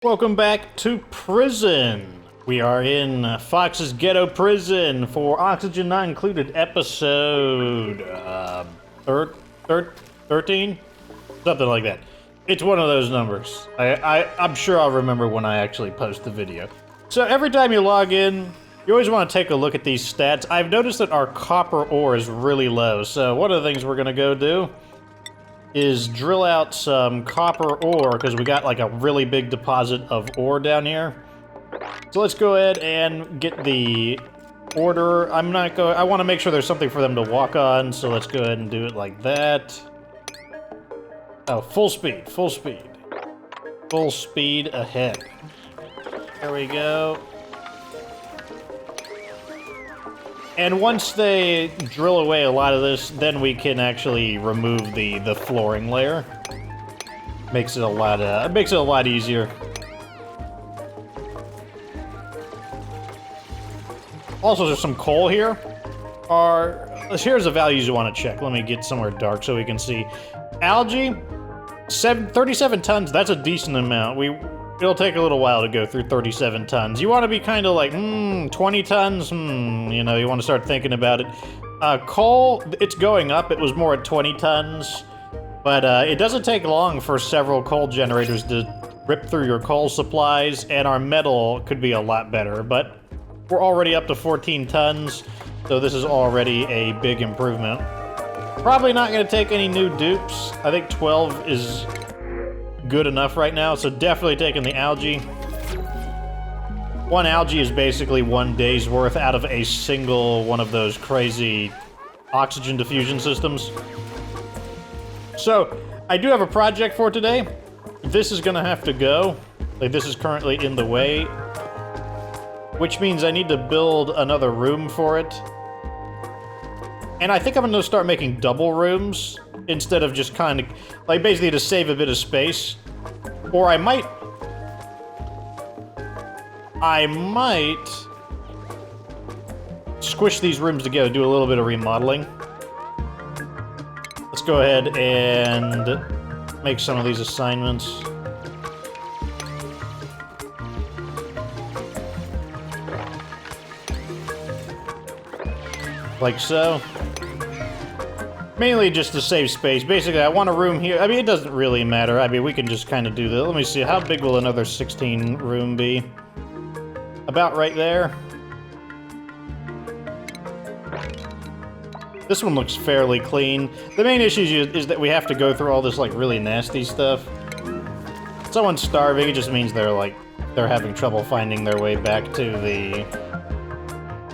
Welcome back to prison. We are in Fox's Ghetto Prison for Oxygen Not Included episode 13? Something like that. It's one of those numbers. I'm sure I'll remember when I actually post the video. So every time you log in, you always want to take a look at these stats. I've noticed that our copper ore is really low, so one of the things we're going to go do is drill out some copper ore, because we got like a really big deposit of ore down here. So let's go ahead and get the order. I want to make sure there's something for them to walk on, so let's go ahead and do it like that. Oh, full speed, full speed. Full speed ahead. There we go. And once they drill away a lot of this, then we can actually remove the flooring layer. Makes it a lot easier. Also, there's some coal here. Here's the values you want to check. Let me get somewhere dark so we can see. Algae, 37 tons. That's a decent amount. It'll take a little while to go through 37 tons. You want to be kind of like, 20 tons? You know, you want to start thinking about it. Coal, it's going up. It was more at 20 tons. But it doesn't take long for several coal generators to rip through your coal supplies, and our metal could be a lot better. But we're already up to 14 tons, so this is already a big improvement. Probably not going to take any new dupes. I think 12 is good enough right now, so definitely taking the algae. One algae is basically 1 day's worth out of a single one of those crazy oxygen diffusion systems. So, I do have a project for today. This is gonna have to go. Like, this is currently in the way, which means I need to build another room for it. And I think I'm gonna start making double rooms instead of just kind of, like, basically to save a bit of space. Or I might squish these rooms together, do a little bit of remodeling. Let's go ahead and make some of these assignments. Like so. Mainly just to save space. Basically, I want a room here. I mean, it doesn't really matter. I mean, we can just kind of do that. Let me see. How big will another 16 room be? About right there. This one looks fairly clean. The main issue is that we have to go through all this, like, really nasty stuff. Someone's starving. It just means they're having trouble finding their way back to the...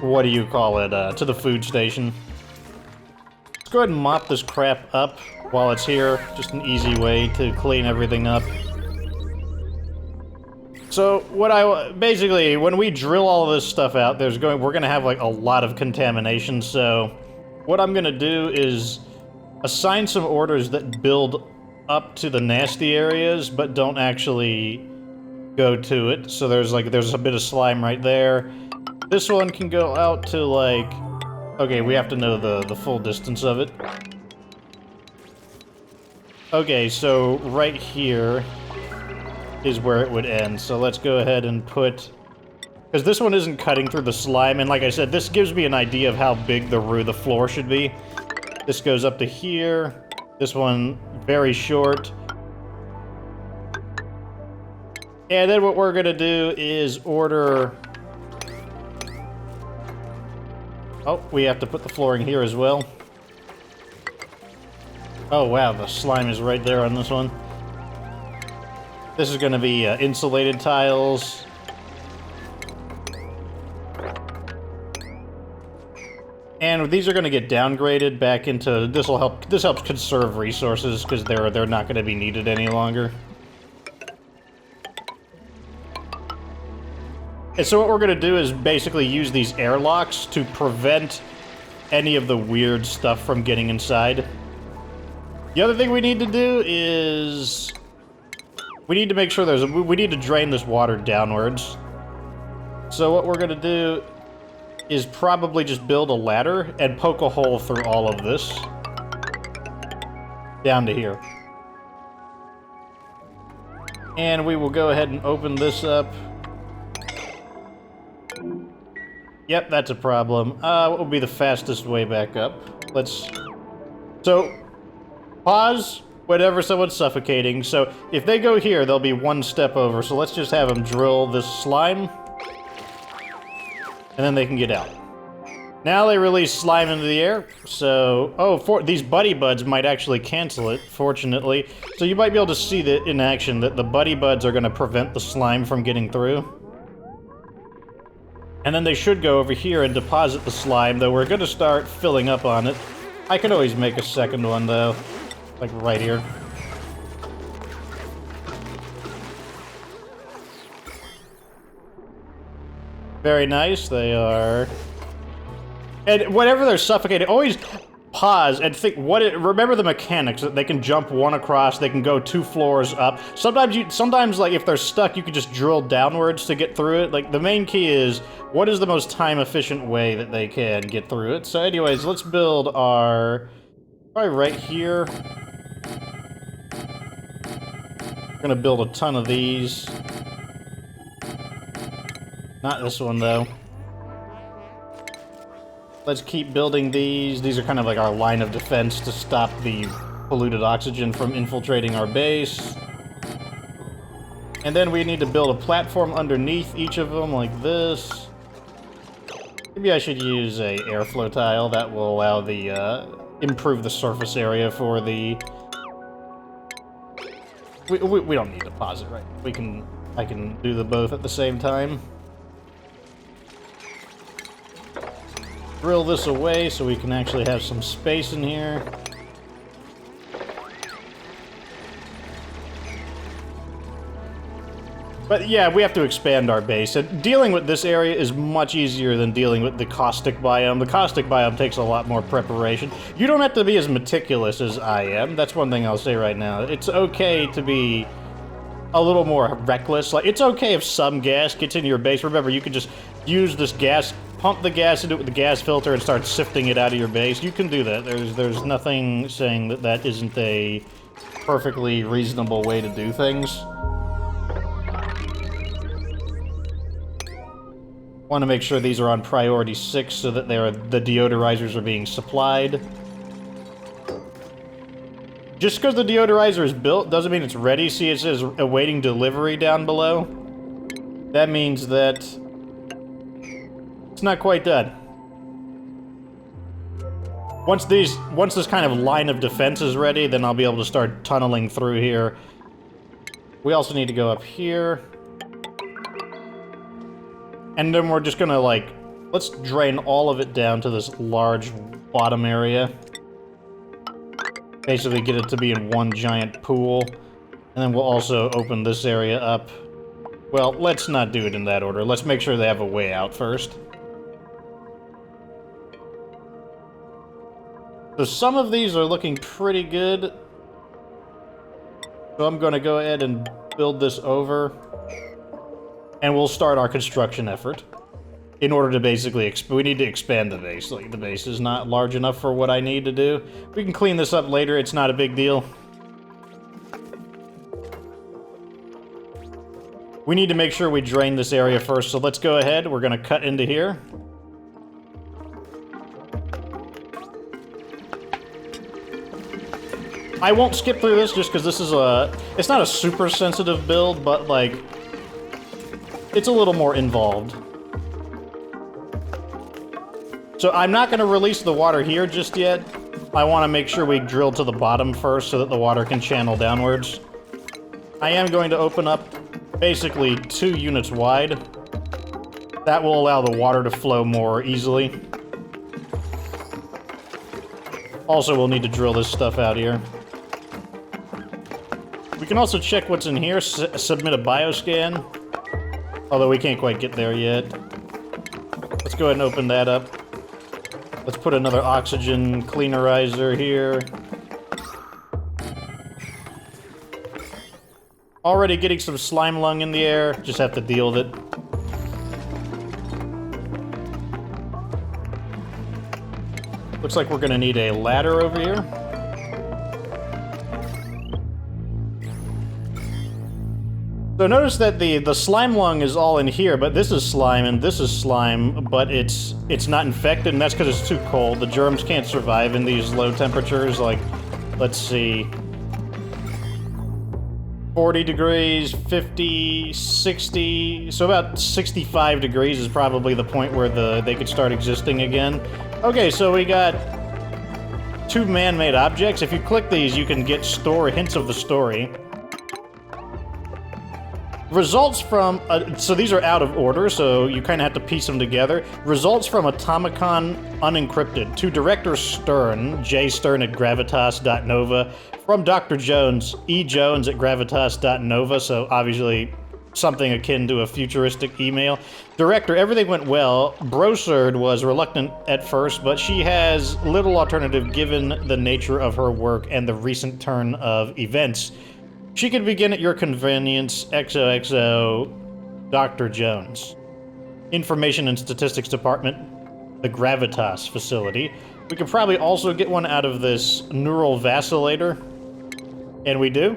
what do you call it? To the food station. Let's go ahead and mop this crap up while it's here. Just an easy way to clean everything up. So, basically, when we drill all of this stuff out, we're gonna have, like, a lot of contamination, so what I'm gonna do is assign some orders that build up to the nasty areas, but don't actually go to it. So there's a bit of slime right there. This one can go out to, like... Okay, we have to know the full distance of it. Okay, so right here is where it would end. So let's go ahead and put... because this one isn't cutting through the slime, and like I said, this gives me an idea of how big the floor should be. This goes up to here. This one, very short. And then what we're gonna do is order... Oh, we have to put the flooring here as well. Oh wow, the slime is right there on this one. This is going to be insulated tiles. And these are going to get downgraded back into... This helps conserve resources because they're not going to be needed any longer. And so what we're going to do is basically use these airlocks to prevent any of the weird stuff from getting inside. The other thing we need to do is... we need to make sure we need to drain this water downwards. So what we're going to do is probably just build a ladder and poke a hole through all of this. Down to here. And we will go ahead and open this up. Yep, that's a problem. What would be the fastest way back up? So, pause whenever someone's suffocating. So, if they go here, they'll be one step over. So let's just have them drill this slime. And then they can get out. Now they release slime into the air, so... these buddy buds might actually cancel it, fortunately. So you might be able to see that in action, that the buddy buds are going to prevent the slime from getting through. And then they should go over here and deposit the slime, though we're going to start filling up on it. I can always make a second one, though. Like right here. Very nice, they are... And whenever they're suffocating, always pause and think remember the mechanics, that they can jump one across, they can go 2 floors up. Sometimes like if they're stuck, you can just drill downwards to get through it. Like the main key is, what is the most time efficient way that they can get through it? So anyways, let's build our, probably right here. We're gonna build a ton of these. Not this one though. Let's keep building these. These are kind of like our line of defense to stop the polluted oxygen from infiltrating our base. And then we need to build a platform underneath each of them, like this. Maybe I should use a airflow tile. That will allow the, improve the surface area for the... We don't need to pause it, right? I can do the both at the same time. Drill this away so we can actually have some space in here. But yeah, we have to expand our base. And dealing with this area is much easier than dealing with the caustic biome. The caustic biome takes a lot more preparation. You don't have to be as meticulous as I am. That's one thing I'll say right now. It's okay to be a little more reckless. Like, it's okay if some gas gets into your base. Remember, you can just use this gas, pump the gas into it with the gas filter and start sifting it out of your base. You can do that. There's nothing saying that that isn't a perfectly reasonable way to do things. Want to make sure these are on priority 6 so that the deodorizers are being supplied. Just because the deodorizer is built doesn't mean it's ready. See, it says awaiting delivery down below. That means that it's not quite done. Once this kind of line of defense is ready, then I'll be able to start tunneling through here. We also need to go up here. And then we're just gonna, like, let's drain all of it down to this large bottom area. Basically get it to be in one giant pool. And then we'll also open this area up. Well, let's not do it in that order. Let's make sure they have a way out first. So some of these are looking pretty good. So I'm gonna go ahead and build this over. And we'll start our construction effort. In order to basically, we need to expand the base. Like, the base is not large enough for what I need to do. We can clean this up later, it's not a big deal. We need to make sure we drain this area first, so let's go ahead. We're gonna cut into here. I won't skip through this just because this is it's not a super sensitive build, but like, it's a little more involved. So I'm not going to release the water here just yet. I want to make sure we drill to the bottom first so that the water can channel downwards. I am going to open up basically 2 units wide. That will allow the water to flow more easily. Also, we'll need to drill this stuff out here. We can also check what's in here, submit a bioscan. Although we can't quite get there yet. Let's go ahead and open that up. Let's put another oxygen cleanerizer here. Already getting some slime lung in the air. Just have to deal with it. Looks like we're gonna need a ladder over here. So notice that the slime lung is all in here, but this is slime and this is slime, but it's not infected, and that's because it's too cold. The germs can't survive in these low temperatures. Like, let's see, 40 degrees, 50, 60, so about 65 degrees is probably the point where they could start existing again. Okay, so we got 2 man-made objects. If you click these, you can get hints of the story. Results from, so these are out of order, so you kind of have to piece them together. Results from Automicon Unencrypted. To Director Stern, J. Stern at gravitas.nova. From Dr. Jones, E. Jones at gravitas.nova, so obviously something akin to a futuristic email. Director, everything went well. Broserd was reluctant at first, but she has little alternative given the nature of her work and the recent turn of events. She can begin at your convenience. XOXO, Dr. Jones. Information and Statistics Department, the Gravitas facility. We could probably also get one out of this Neural Vacillator. And we do.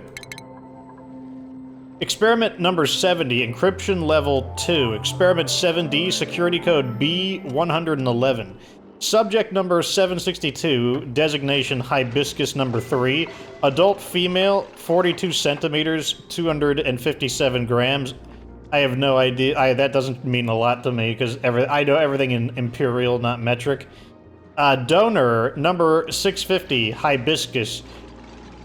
Experiment number 70, encryption level 2. Experiment 7D, security code B111. Subject number 762, designation hibiscus number 3, adult female, 42 centimeters, 257 grams. I have no idea. That doesn't mean a lot to me because I know everything in imperial, not metric. Donor number 650, hibiscus,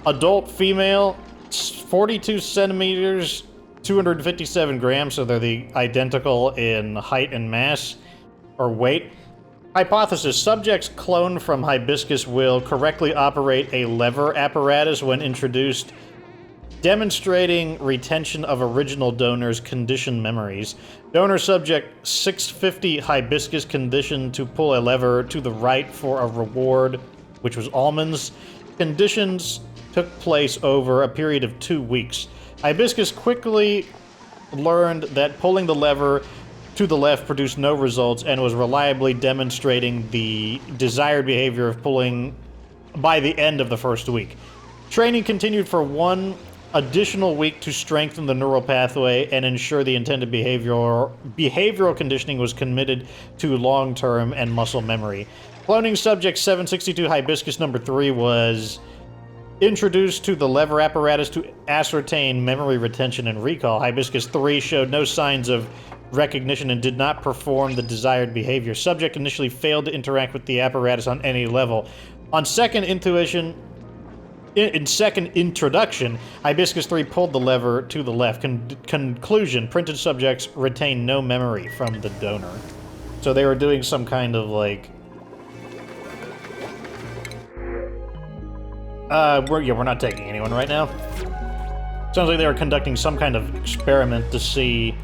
adult female, 42 centimeters, 257 grams, so they're the identical in height and mass, or weight. Hypothesis: subjects cloned from hibiscus will correctly operate a lever apparatus when introduced, demonstrating retention of original donor's conditioned memories. Donor subject 650 hibiscus conditioned to pull a lever to the right for a reward, which was almonds. Conditions took place over a period of 2 weeks. Hibiscus quickly learned that pulling the lever to the left produced no results and was reliably demonstrating the desired behavior of pulling by the end of the first week. Training continued for 1 additional week to strengthen the neural pathway and ensure the intended behavioral conditioning was committed to long-term and muscle memory. Cloning subject 762 hibiscus number 3 was introduced to the lever apparatus to ascertain memory retention and recall. Hibiscus 3 showed no signs of recognition and did not perform the desired behavior. Subject initially failed to interact with the apparatus on any level. On second intuition, in second introduction, Hibiscus 3 pulled the lever to the left. Conclusion: printed subjects retain no memory from the donor. So they were doing some kind of like... we're not taking anyone right now. Sounds like they were conducting some kind of experiment to see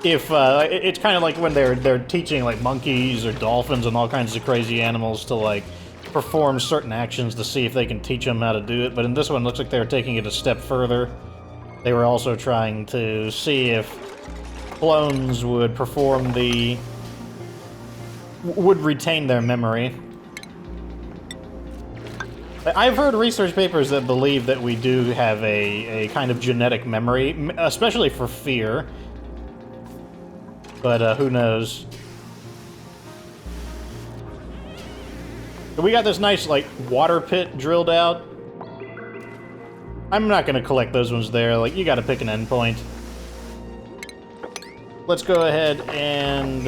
if, it's kind of like when they're teaching, like, monkeys or dolphins and all kinds of crazy animals to, like, perform certain actions to see if they can teach them how to do it. But in this one, it looks like they were taking it a step further. They were also trying to see if clones would perform would retain their memory. I've heard research papers that believe that we do have a kind of genetic memory, especially for fear. But who knows? We got this nice, like, water pit drilled out. I'm not gonna collect those ones there. Like, you gotta pick an endpoint. Let's go ahead and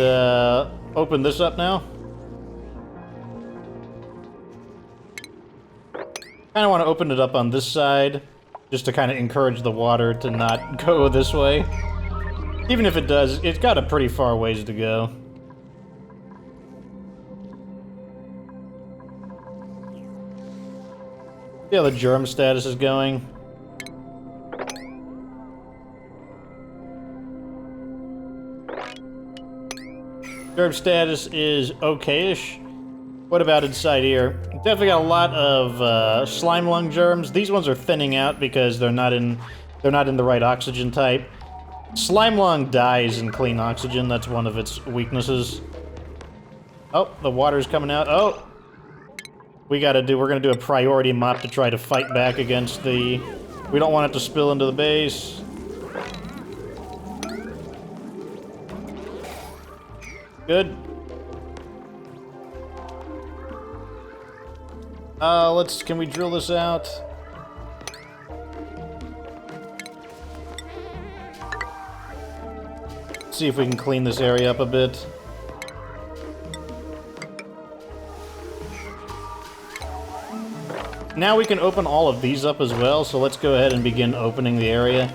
open this up now. Kind of want to open it up on this side, just to kind of encourage the water to not go this way. Even if it does, it's got a pretty far ways to go. See how the germ status is going. Germ status is okay-ish. What about inside here? Definitely got a lot of slime lung germs. These ones are thinning out because they're not in the right oxygen type. Slime lung dies in clean oxygen. That's one of its weaknesses. Oh, the water's coming out. Oh, we're gonna do a priority mop to try to fight back against the We don't want it to spill into the base. Good. Can we drill this out? See if we can clean this area up a bit. Now we can open all of these up as well, so let's go ahead and begin opening the area.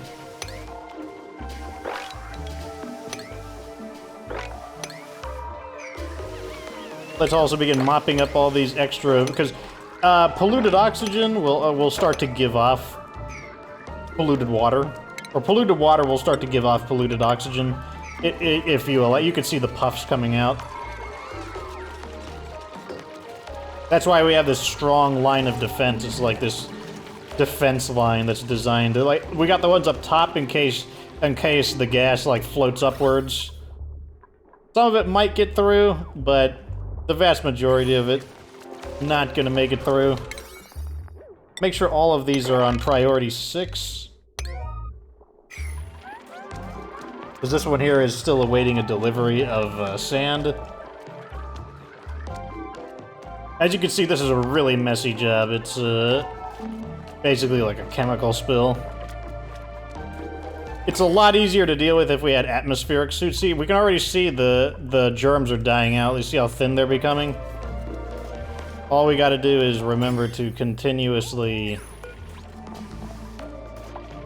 Let's also begin mopping up all these extra, because polluted oxygen will start to give off polluted water, or polluted water will start to give off polluted oxygen. If you allow, you can see the puffs coming out. That's why we have this strong line of defense. It's like this defense line that's designed to, like, we got the ones up top in case the gas like floats upwards. Some of it might get through, but the vast majority of it not gonna make it through. Make sure all of these are on priority 6. Because this one here is still awaiting a delivery of sand. As you can see, this is a really messy job. It's basically like a chemical spill. It's a lot easier to deal with if we had atmospheric suits. See, we can already see the germs are dying out. You see how thin they're becoming? All we gotta do is remember to continuously...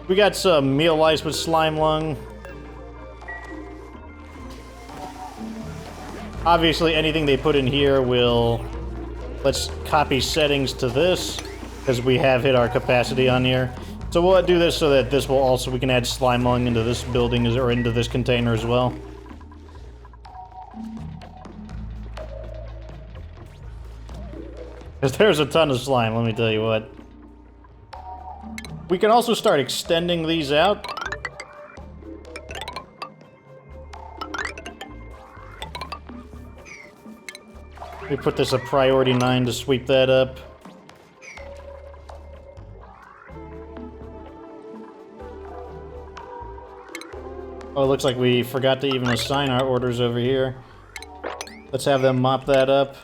We got some meal lice with slime lung. Obviously, anything they put in here will... Let's copy settings to this, because we have hit our capacity on here. So we'll do this so that this will also, we can add slime lung into this building, or into this container as well. Because there's a ton of slime, let me tell you what. We can also start extending these out. We put this at priority 9 to sweep that up. Oh, it looks like we forgot to even assign our orders over here. Let's have them mop that up.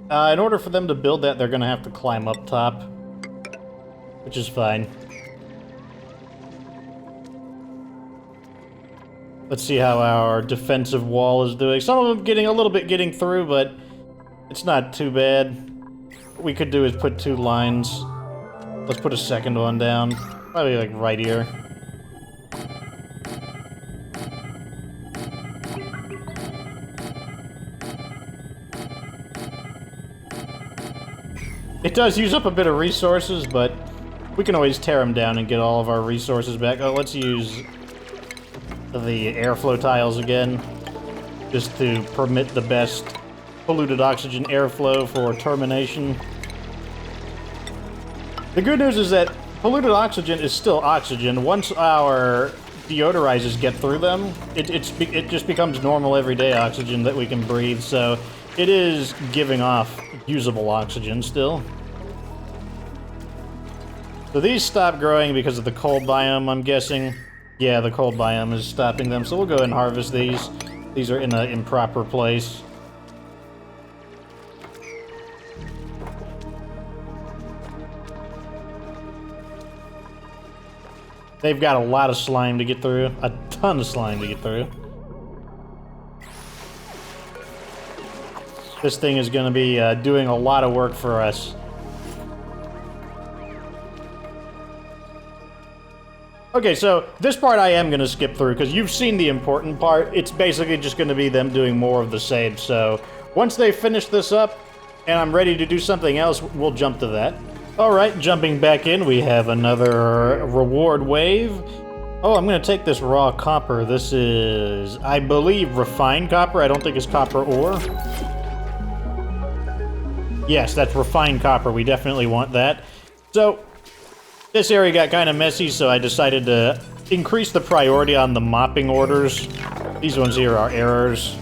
In order for them to build that, they're gonna have to climb up top. Which is fine. Let's see how our defensive wall is doing. Some of them getting through, but it's not too bad. What we could do is put 2 lines. Let's put a second one down. Probably like right here. It does use up a bit of resources, but we can always tear them down and get all of our resources back. Oh, let's use the airflow tiles again, just to permit the best polluted oxygen airflow for termination. The good news is that polluted oxygen is still oxygen. Once our deodorizers get through them, it just becomes normal everyday oxygen that we can breathe, so it is giving off usable oxygen still. So these stop growing because of the cold biome, I'm guessing. Yeah, the cold biome is stopping them, so we'll go ahead and harvest these. These are in an improper place. They've got a lot of slime to get through. A ton of slime to get through. This thing is going to be doing a lot of work for us. Okay, so this part I am going to skip through, because you've seen the important part. It's basically just going to be them doing more of the same. So once they finish this up, and I'm ready to do something else, we'll jump to that. Alright, jumping back in, we have another reward wave. Oh, I'm going to take this raw copper. This is, I believe, refined copper. I don't think it's copper ore. Yes, that's refined copper. We definitely want that. So this area got kind of messy, so I decided to increase the priority on the mopping orders. These ones here are errors.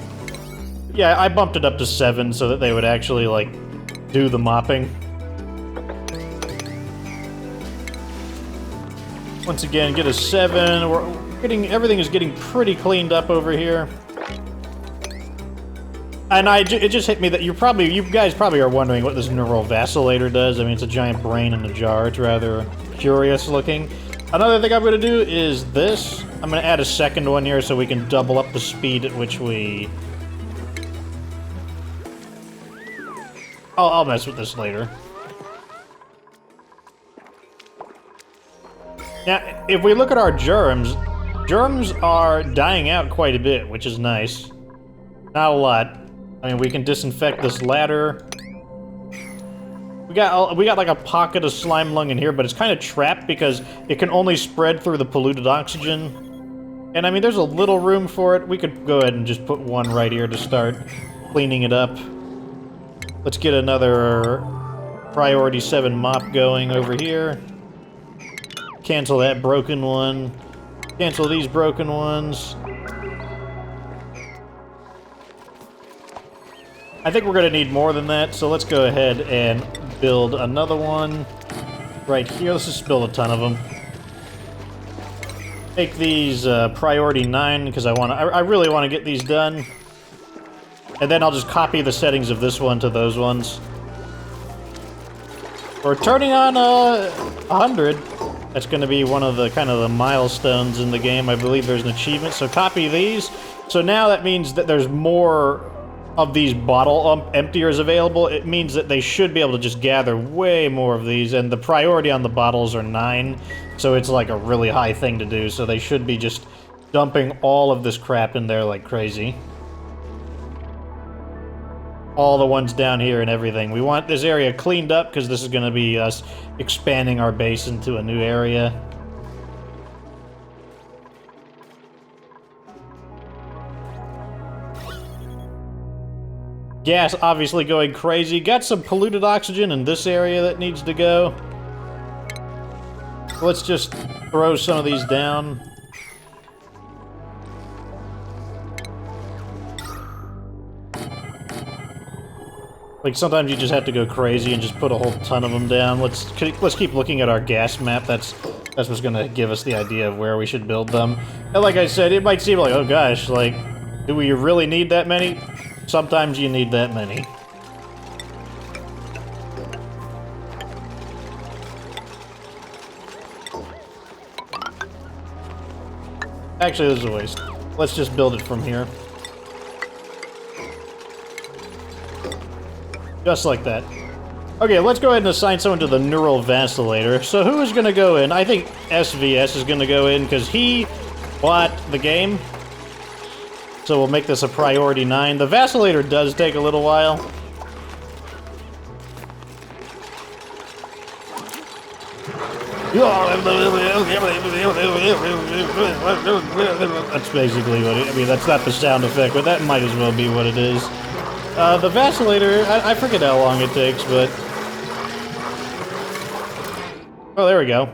Yeah, I bumped it up to 7 so that they would actually, like, do the mopping. Once again, get a 7. Everything is getting pretty cleaned up over here. And it just hit me that you guys probably are wondering what this Neural Vacillator does. I mean, it's a giant brain in a jar. It's rather curious looking. Another thing I'm going to do is this. I'm going to add a second one here so we can double up the speed at which we... I'll mess with this later. Now, if we look at our germs are dying out quite a bit, which is nice. Not a lot. I mean, we can disinfect this ladder. We got like a pocket of slime lung in here, but it's kind of trapped because it can only spread through the polluted oxygen. And I mean, there's a little room for it. We could go ahead and just put one right here to start cleaning it up. Let's get another priority 7 mop going over here. Cancel that broken one. Cancel these broken ones. I think we're going to need more than that, so let's go ahead and build another one right here. Let's just build a ton of them. Make these priority 9 because I really want to get these done. And then I'll just copy the settings of this one to those ones. We're turning on 100. That's going to be one of the kind of the milestones in the game. I believe there's an achievement, so copy these. So now that means that there's more of these bottle emptiers available. It means that they should be able to just gather way more of these, and the priority on the bottles are 9, so it's like a really high thing to do, so they should be just dumping all of this crap in there like crazy. All the ones down here and everything. We want this area cleaned up because this is going to be us expanding our base into a new area. Gas obviously going crazy. Got some polluted oxygen in this area that needs to go. Let's just throw some of these down. Like, sometimes you just have to go crazy and just put a whole ton of them down. Let's keep looking at our gas map. That's what's gonna give us the idea of where we should build them. And like I said, it might seem like, oh gosh, like, do we really need that many? Sometimes you need that many. Actually, this is a waste. Let's just build it from here. Just like that. Okay, let's go ahead and assign someone to the Neural Vacillator. So who is going to go in? I think SVS is going to go in because he bought the game. So we'll make this a priority 9. The Vacillator does take a little while. That's basically what it... I mean, that's not the sound effect, but that might as well be what it is. The Vacillator, I forget how long it takes, but... Oh, there we go.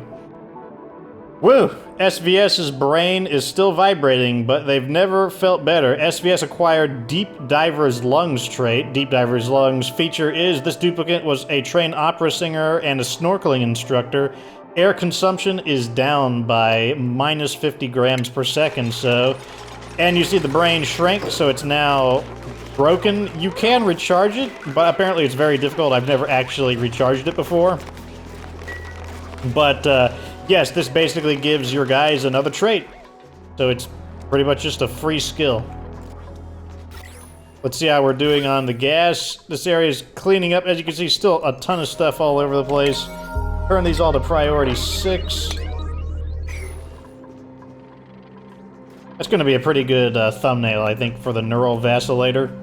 Woo! SVS's brain is still vibrating, but they've never felt better. SVS acquired Deep Diver's Lungs trait. Deep Diver's Lungs feature is this duplicate was a trained opera singer and a snorkeling instructor. Air consumption is down by minus 50 grams per second, so... And you see the brain shrink, so it's now broken. You can recharge it, but apparently it's very difficult. I've never actually recharged it before. But, yes, this basically gives your guys another trait. So it's pretty much just a free skill. Let's see how we're doing on the gas. This area is cleaning up. As you can see, still a ton of stuff all over the place. Turn these all to priority 6. That's going to be a pretty good thumbnail, I think, for the Neural Vacillator.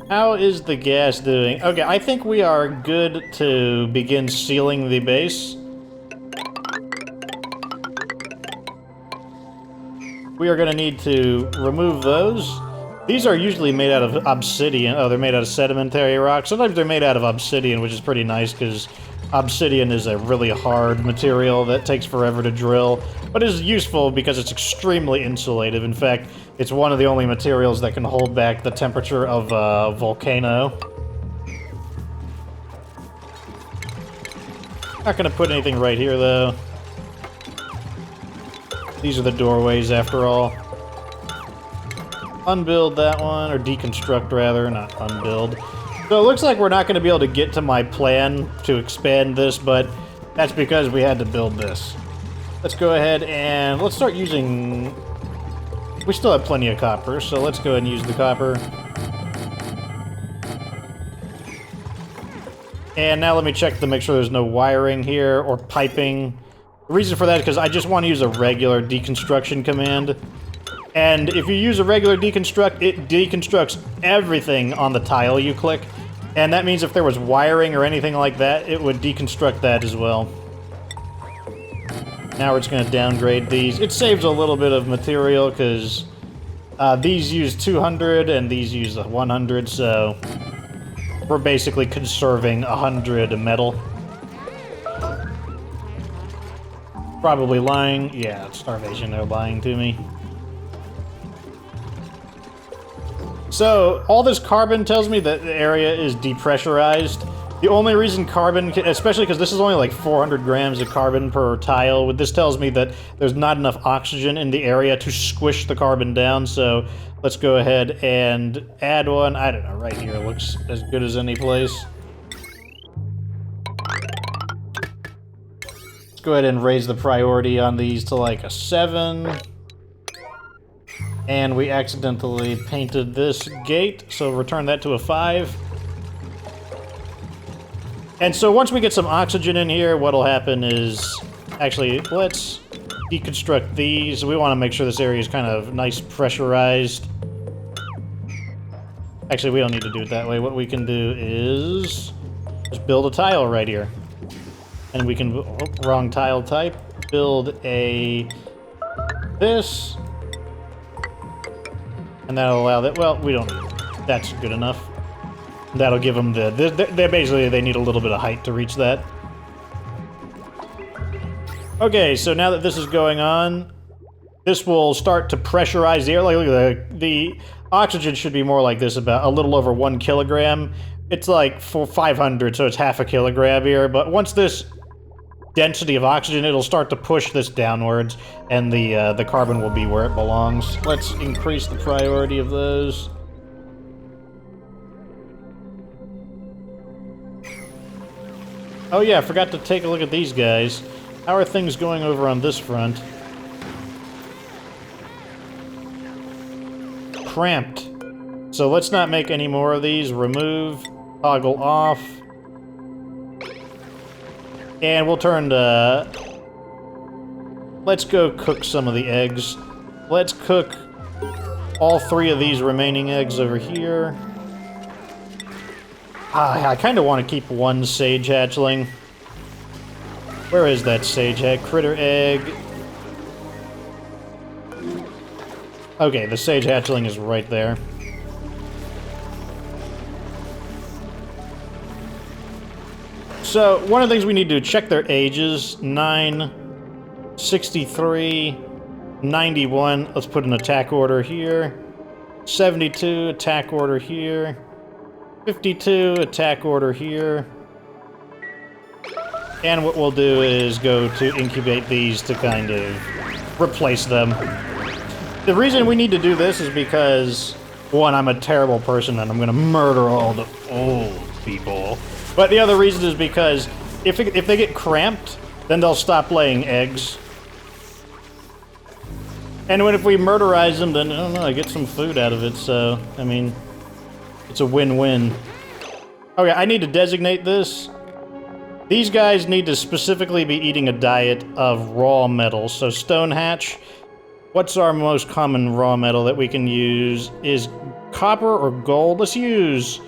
How is the gas doing? Okay, I think we are good to begin sealing the base. We are going to need to remove those. These are usually made out of obsidian. Oh, they're made out of sedimentary rock. Sometimes they're made out of obsidian, which is pretty nice because obsidian is a really hard material that takes forever to drill, but is useful because it's extremely insulative. In fact, it's one of the only materials that can hold back the temperature of a volcano. Not gonna put anything right here, though. These are the doorways, after all. Unbuild that one, or deconstruct, rather, not unbuild. So it looks like we're not going to be able to get to my plan to expand this, but that's because we had to build this. Let's go ahead and let's start using... We still have plenty of copper, so let's go ahead and use the copper. And now let me check to make sure there's no wiring here or piping. The reason for that is because I just want to use a regular deconstruction command. And if you use a regular deconstruct, it deconstructs everything on the tile you click. And that means if there was wiring or anything like that, it would deconstruct that as well. Now we're just going to downgrade these. It saves a little bit of material because these use 200 and these use 100, so we're basically conserving 100 metal. Probably lying. Yeah, it's starvation, they're lying to me. So, all this carbon tells me that the area is depressurized. The only reason carbon, especially because this is only like 400 grams of carbon per tile, this tells me that there's not enough oxygen in the area to squish the carbon down, so let's go ahead and add one. I don't know, right here looks as good as any place. Let's go ahead and raise the priority on these to like a 7. And we accidentally painted this gate, so return that to a 5. And so once we get some oxygen in here, what'll happen is... Actually, let's deconstruct these. We want to make sure this area is kind of nice pressurized. Actually, we don't need to do it that way. What we can do is... just build a tile right here. And we can... Oh, wrong tile type. Build a... this... And that'll allow that. Well, we don't need it. That's good enough. That'll give them the... They're basically, they need a little bit of height to reach that. Okay, so now that this is going on, this will start to pressurize the air. Like, look at the oxygen should be more like this, about a little over 1 kilogram. It's like 500, so it's half a kilogram here. But once this density of oxygen, it'll start to push this downwards, and the carbon will be where it belongs. Let's increase the priority of those. Oh yeah, I forgot to take a look at these guys. How are things going over on this front? Cramped. So let's not make any more of these. Remove, toggle off. And we'll turn to... Let's go cook some of the eggs. Let's cook all 3 of these remaining eggs over here. I kind of want to keep 1 sage hatchling. Where is that sage egg? Critter egg. Okay, the sage hatchling is right there. So, one of the things we need to do, check their ages. 9, 63, 91. Let's put an attack order here. 72, attack order here. 52, attack order here. And what we'll do is go to incubate these to kind of replace them. The reason we need to do this is because, 1, I'm a terrible person and I'm going to murder all the old people. But the other reason is because if they get cramped, then they'll stop laying eggs. And if we murderize them, then, I don't know, I get some food out of it, so, I mean, it's a win-win. Okay, I need to designate this. These guys need to specifically be eating a diet of raw metals. So stone hatch, what's our most common raw metal that we can use? Is copper or gold? Let's use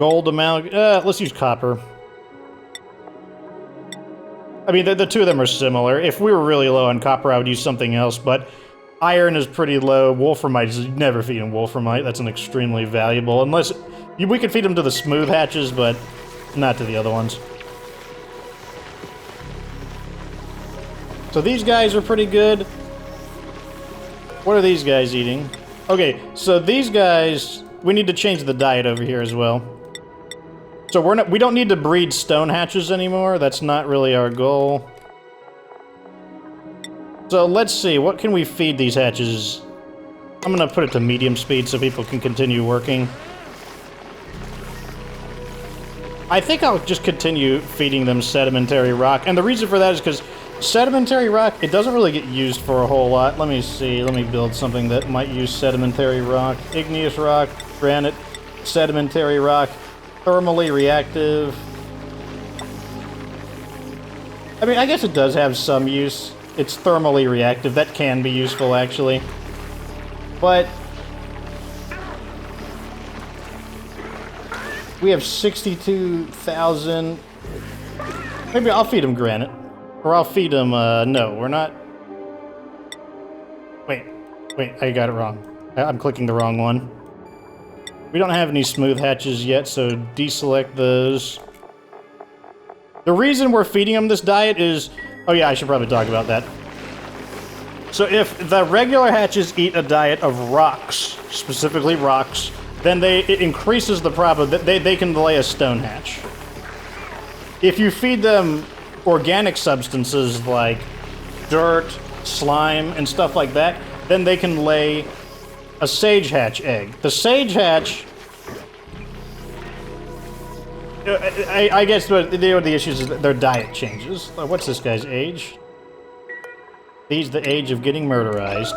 gold let's use copper. I mean, the 2 of them are similar. If we were really low on copper, I would use something else, but Iron is pretty low. Wolframite is never feeding wolframite. That's an extremely valuable, unless we could feed them to the smooth hatches, but not to the other ones. So these guys are pretty good. What are these guys eating? Okay, so these guys, we need to change the diet over here as well. So we don't need to breed stone hatches anymore. That's not really our goal. So let's see, what can we feed these hatches? I'm gonna put it to medium speed so people can continue working. I think I'll just continue feeding them sedimentary rock, and the reason for that is because sedimentary rock, it doesn't really get used for a whole lot. Let me see, let me build something that might use sedimentary rock. Igneous rock, granite, sedimentary rock, thermally reactive. I mean, I guess it does have some use. It's thermally reactive. That can be useful, actually. But we have 62,000. Maybe I'll feed him granite. Or I'll feed him, no, we're not. Wait, I got it wrong. I'm clicking the wrong one. We don't have any smooth hatches yet, so deselect those. The reason we're feeding them this diet is... Oh yeah, I should probably talk about that. So if the regular hatches eat a diet of rocks, specifically rocks, then it increases the probability that they can lay a stone hatch. If you feed them organic substances like dirt, slime, and stuff like that, then they can lay a sage hatch egg. The sage hatch... I guess the issues is that their diet changes. What's this guy's age? He's the age of getting murderized.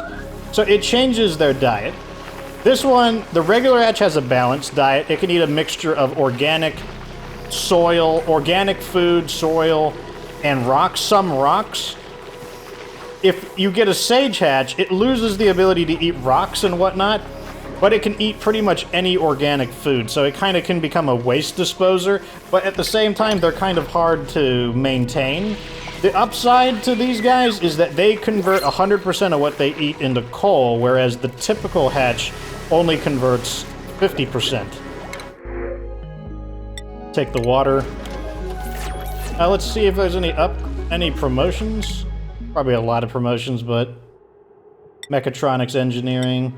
So it changes their diet. This one, the regular hatch has a balanced diet. It can eat a mixture of organic soil, organic food, soil, and rocks. Some rocks. If you get a sage hatch, it loses the ability to eat rocks and whatnot, but it can eat pretty much any organic food, so it kind of can become a waste disposer, but at the same time, they're kind of hard to maintain. The upside to these guys is that they convert 100% of what they eat into coal, whereas the typical hatch only converts 50%. Take the water. Let's see if there's any promotions. Probably a lot of promotions, but mechatronics engineering.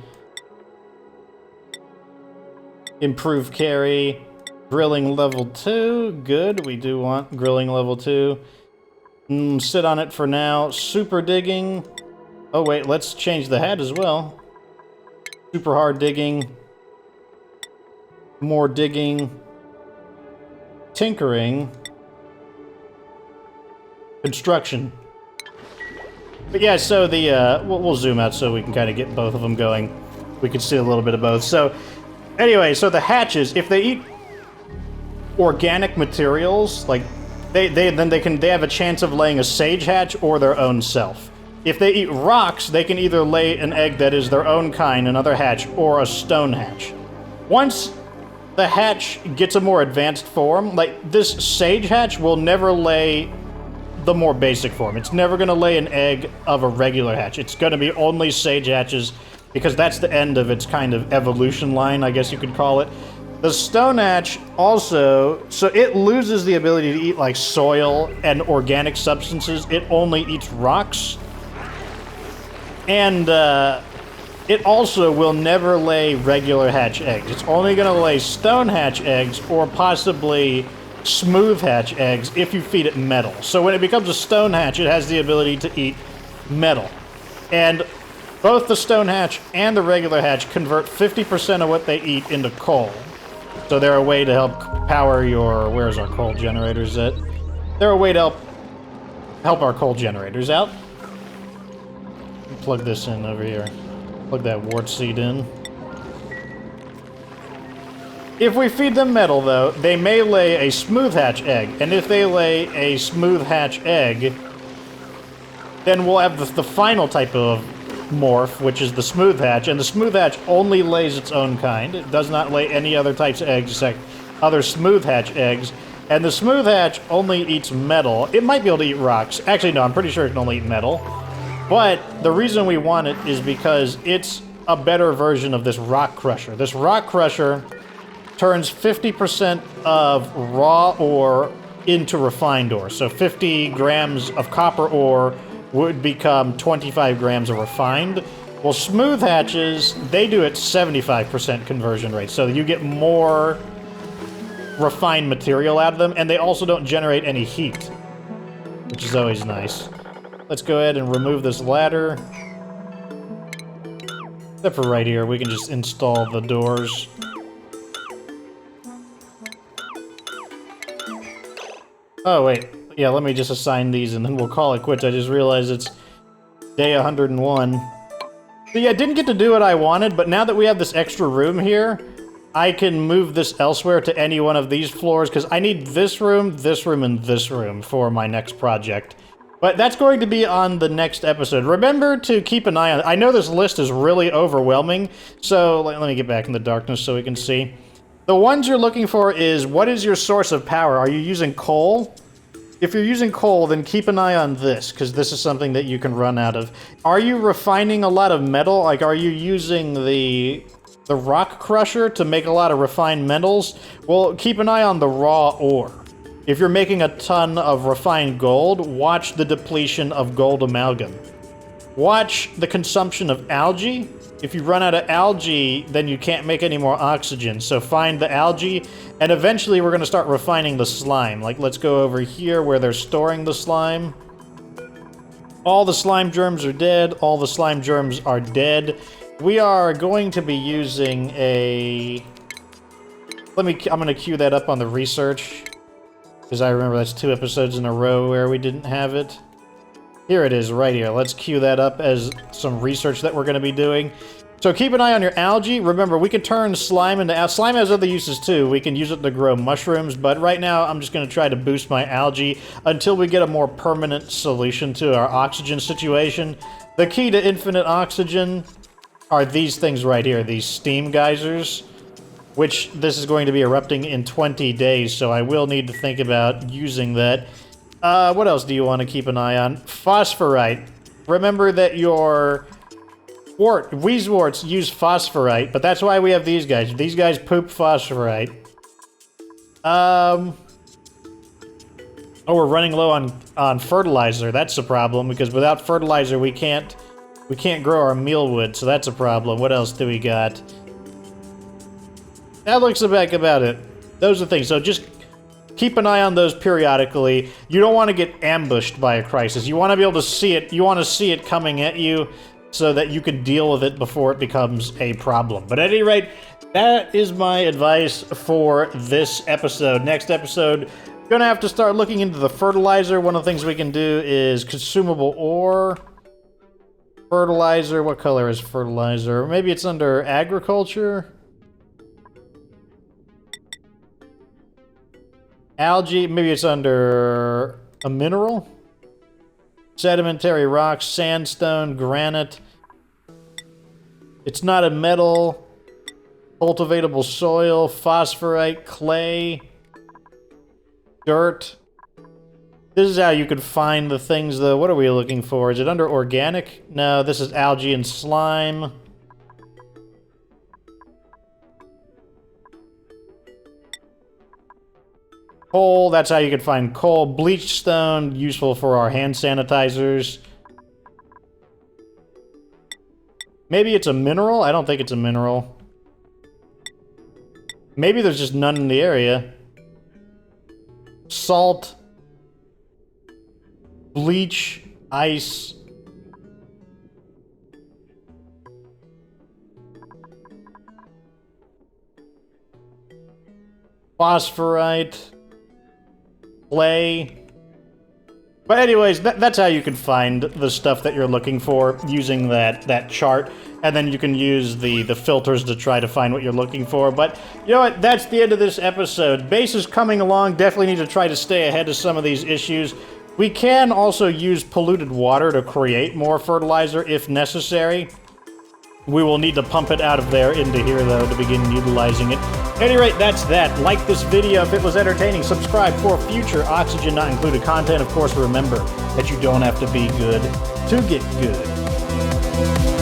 Improve carry. Grilling level 2. Good, we do want grilling level 2. Sit on it for now. Super digging. Oh wait, let's change the hat as well. Super hard digging. More digging. Tinkering. Construction. But yeah, so the, we'll zoom out so we can kind of get both of them going. We can see a little bit of both. So, anyway, so the hatches, if they eat organic materials, like, they have a chance of laying a sage hatch or their own self. If they eat rocks, they can either lay an egg that is their own kind, another hatch, or a stone hatch. Once the hatch gets a more advanced form, like, this sage hatch will never lay the more basic form. It's never going to lay an egg of a regular hatch. It's going to be only sage hatches, because that's the end of its kind of evolution line, I guess you could call it. The stone hatch also, so it loses the ability to eat like soil and organic substances. It only eats rocks. And it also will never lay regular hatch eggs. It's only going to lay stone hatch eggs or possibly smooth hatch eggs if you feed it metal. So when it becomes a stone hatch, it has the ability to eat metal. And both the stone hatch and the regular hatch convert 50% of what they eat into coal. So they're a way to help power your... Where's our coal generators at? They're a way to help our coal generators out. Plug this in over here. Plug that wart seed in. If we feed them metal, though, they may lay a smooth hatch egg. And if they lay a smooth hatch egg, then we'll have the final type of morph, which is the smooth hatch, and the smooth hatch only lays its own kind. It does not lay any other types of eggs except other smooth hatch eggs, and the smooth hatch only eats metal. It might be able to eat rocks. Actually, no, I'm pretty sure it can only eat metal. But the reason we want it is because it's a better version of this rock crusher. This rock crusher turns 50% of raw ore into refined ore. So 50 grams of copper ore would become 25 grams of refined. Well, smooth hatches, they do it 75% conversion rate, so you get more refined material out of them, and they also don't generate any heat, which is always nice. Let's go ahead and remove this ladder. Except for right here, we can just install the doors. Oh, wait. Yeah, let me just assign these and then we'll call it quits. I just realized it's day 101. So yeah, I didn't get to do what I wanted, but now that we have this extra room here, I can move this elsewhere to any one of these floors, because I need this room, and this room for my next project. But that's going to be on the next episode. Remember to keep an eye on it. I know this list is really overwhelming, so let me get back in the darkness so we can see. The ones you're looking for is, what is your source of power? Are you using coal? If you're using coal, then keep an eye on this, because this is something that you can run out of. Are you refining a lot of metal? Like, are you using the rock crusher to make a lot of refined metals? Well, keep an eye on the raw ore. If you're making a ton of refined gold, watch the depletion of gold amalgam. Watch the consumption of algae. If you run out of algae, then you can't make any more oxygen. So find the algae, and eventually we're going to start refining the slime. Like, let's go over here where they're storing the slime. All the slime germs are dead. All the slime germs are dead. We are going to be using a... I'm going to queue that up on the research, because I remember that's 2 episodes in a row where we didn't have it. Here it is, right here. Let's queue that up as some research that we're going to be doing. So keep an eye on your algae. Remember, we can turn slime into... Slime has other uses too. We can use it to grow mushrooms, but right now I'm just going to try to boost my algae until we get a more permanent solution to our oxygen situation. The key to infinite oxygen are these things right here, these steam geysers, which this is going to be erupting in 20 days, so I will need to think about using that. What else do you want to keep an eye on? Phosphorite. Remember that your Wheezeworts use phosphorite, but that's why we have these guys. These guys poop phosphorite. Oh, we're running low on fertilizer. That's a problem, because without fertilizer we can't grow our mealwood, so that's a problem. What else do we got? That looks like about it. Those are things. So just keep an eye on those periodically. You don't want to get ambushed by a crisis. You want to be able to see it. You want to see it coming at you so that you can deal with it before it becomes a problem. But at any rate, that is my advice for this episode. Next episode, gonna have to start looking into the fertilizer. One of the things we can do is consumable ore. Fertilizer. What color is fertilizer? Maybe it's under agriculture. Algae, maybe it's under a mineral. Sedimentary rocks, sandstone, granite. It's not a metal. Cultivatable soil, phosphorite, clay, dirt. This is how you could find the things, though. What are we looking for? Is it under organic? No, this is algae and slime. Coal, that's how you could find coal. Bleached stone, useful for our hand sanitizers. Maybe it's a mineral? I don't think it's a mineral. Maybe there's just none in the area. Salt. Bleach. Ice. Phosphorite. Clay. But anyways, that's how you can find the stuff that you're looking for using that chart, and then you can use the filters to try to find what you're looking for. But you know what? That's the end of this episode. Base is coming along. Definitely need to try to stay ahead of some of these issues. We can also use polluted water to create more fertilizer if necessary. We will need to pump it out of there into here, though, to begin utilizing it. At any rate, that's that. Like this video if it was entertaining. Subscribe for future oxygen not included content. Of course, remember that you don't have to be good to get good.